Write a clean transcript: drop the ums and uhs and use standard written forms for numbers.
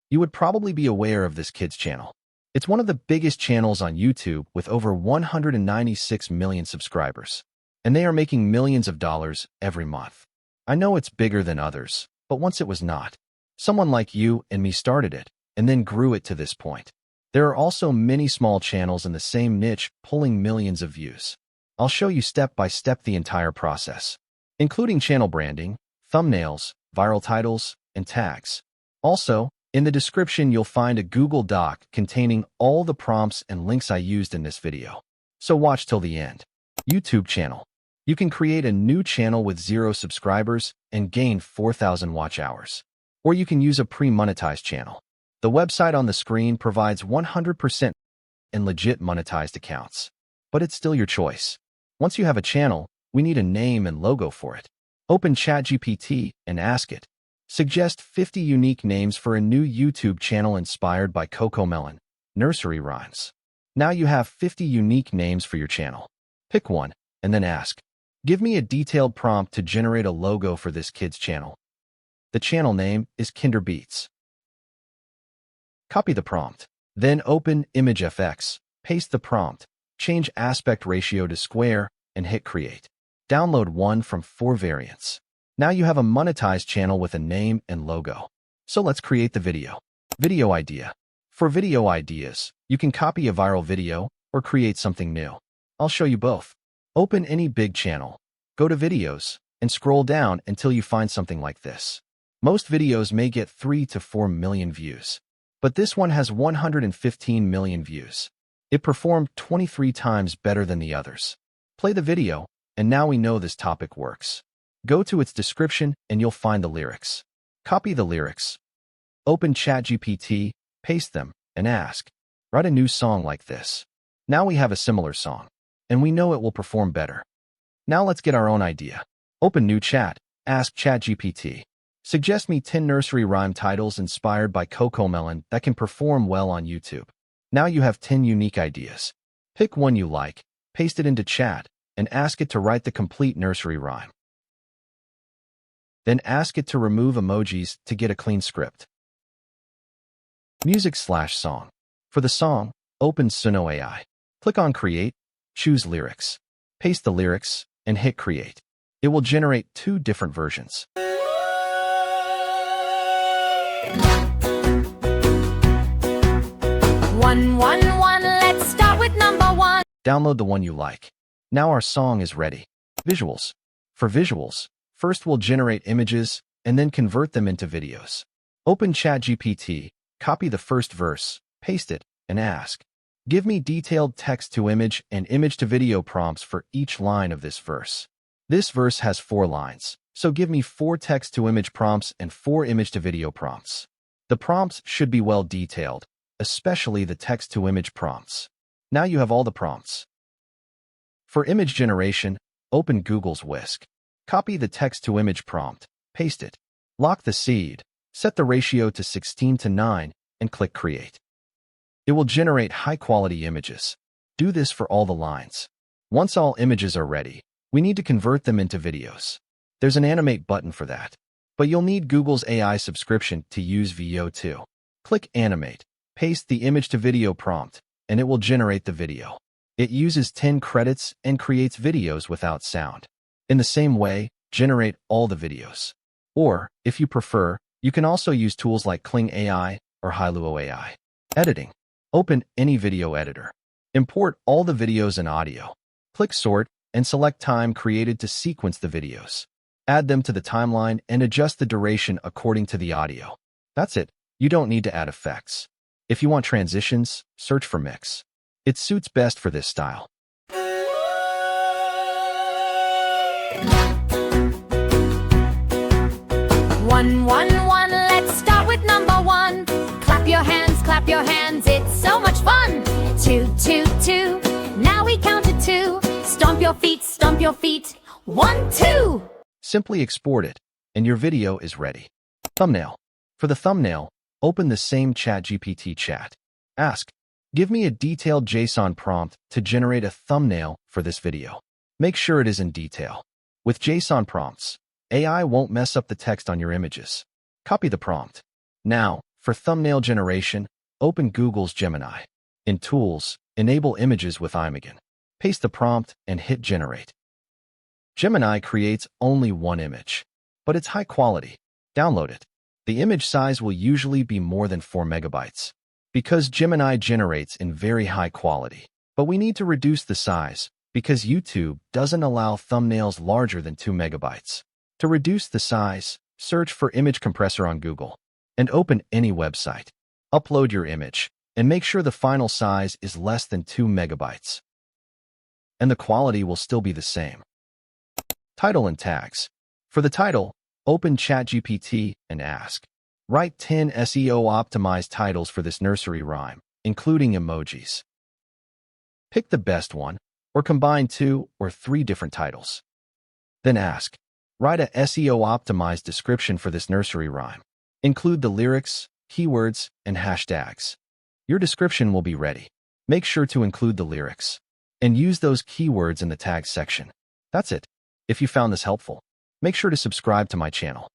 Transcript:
You would probably be aware of this kids channel. It's one of the biggest channels on YouTube with over 196 million subscribers, and they are making millions of dollars every month. I know it's bigger than others, but once it was not. Someone like you and me started it, and then grew it to this point. There are also many small channels in the same niche pulling millions of views. I'll show you step by step the entire process, including channel branding, thumbnails, viral titles, and tags. Also, in the description you'll find a Google Doc containing all the prompts and links I used in this video. So watch till the end. YouTube channel. You can create a new channel with 0 subscribers and gain 4,000 watch hours. Or you can use a pre-monetized channel. The website on the screen provides 100% and legit monetized accounts. But it's still your choice. Once you have a channel, we need a name and logo for it. Open ChatGPT and ask it. Suggest 50 unique names for a new YouTube channel inspired by Cocomelon, nursery rhymes. Now you have 50 unique names for your channel. Pick one, and then ask, give me a detailed prompt to generate a logo for this kid's channel. The channel name is Kinder Beats. Copy the prompt. Then open ImageFX, paste the prompt, change aspect ratio to square, and hit create. Download one from 4 variants. Now you have a monetized channel with a name and logo. So let's create the video. Video idea. For video ideas, you can copy a viral video or create something new. I'll show you both. Open any big channel, go to videos, and scroll down until you find something like this. Most videos may get 3 to 4 million views, but this one has 115 million views. It performed 23 times better than the others. Play the video, and now we know this topic works. Go to its description and you'll find the lyrics. Copy the lyrics. Open ChatGPT, paste them, and ask, write a new song like this. Now we have a similar song, and we know it will perform better. Now let's get our own idea. Open new chat, ask ChatGPT. Suggest me 10 nursery rhyme titles inspired by Cocomelon that can perform well on YouTube. Now you have 10 unique ideas. Pick one you like, paste it into chat, and ask it to write the complete nursery rhyme. Then ask it to remove emojis to get a clean script. Music/song. For the song, open Suno AI. Click on Create, choose Lyrics. Paste the lyrics, and hit Create. It will generate 2 different versions. One, let's start with number 1. Download the one you like. Now our song is ready. Visuals. For visuals, first we'll generate images and then convert them into videos. Open ChatGPT, copy the first verse, paste it, and ask, give me detailed text-to-image and image-to-video prompts for each line of this verse. This verse has 4 lines, so give me 4 text-to-image prompts and 4 image-to-video prompts. The prompts should be well detailed, especially the text-to-image prompts. Now you have all the prompts. For image generation, open Google's Whisk. Copy the text-to-image prompt, paste it. Lock the seed, set the ratio to 16:9, and click Create. It will generate high-quality images. Do this for all the lines. Once all images are ready, we need to convert them into videos. There's an animate button for that, but you'll need Google's AI subscription to use VO too. Click Animate, paste the image-to-video prompt, and it will generate the video. It uses 10 credits and creates videos without sound. In the same way, generate all the videos. Or, if you prefer, you can also use tools like Kling AI or Hailuo AI. Editing. Open any video editor. Import all the videos and audio. Click Sort and select time created to sequence the videos. Add them to the timeline and adjust the duration according to the audio. That's it. You don't need to add effects. If you want transitions, search for Mix. It suits best for this style. One, let's start with number 1. Clap your hands, it's so much fun. 2, now we count to 2. Stomp your feet. 1, 2. Simply export it, and your video is ready. Thumbnail. For the thumbnail, open the same ChatGPT chat. Ask, give me a detailed JSON prompt to generate a thumbnail for this video. Make sure it is in detail. With JSON prompts, AI won't mess up the text on your images. Copy the prompt. Now, For thumbnail generation, open Google's Gemini. In Tools, enable Images with Imagen. Paste the prompt and hit Generate. Gemini creates only one image, but it's high quality. Download it. The image size will usually be more than 4 megabytes, because Gemini generates in very high quality. But we need to reduce the size, because YouTube doesn't allow thumbnails larger than 2 megabytes. To reduce the size, search for image compressor on Google and open any website. Upload your image and make sure the final size is less than 2 megabytes. And the quality will still be the same. Title and tags. For the title, open ChatGPT and ask, write 10 SEO-optimized titles for this nursery rhyme, including emojis. Pick the best one, or combine 2 or 3 different titles. Then ask, write a SEO-optimized description for this nursery rhyme. Include the lyrics, keywords, and hashtags. Your description will be ready. Make sure to include the lyrics and use those keywords in the tags section. That's it. If you found this helpful, make sure to subscribe to my channel.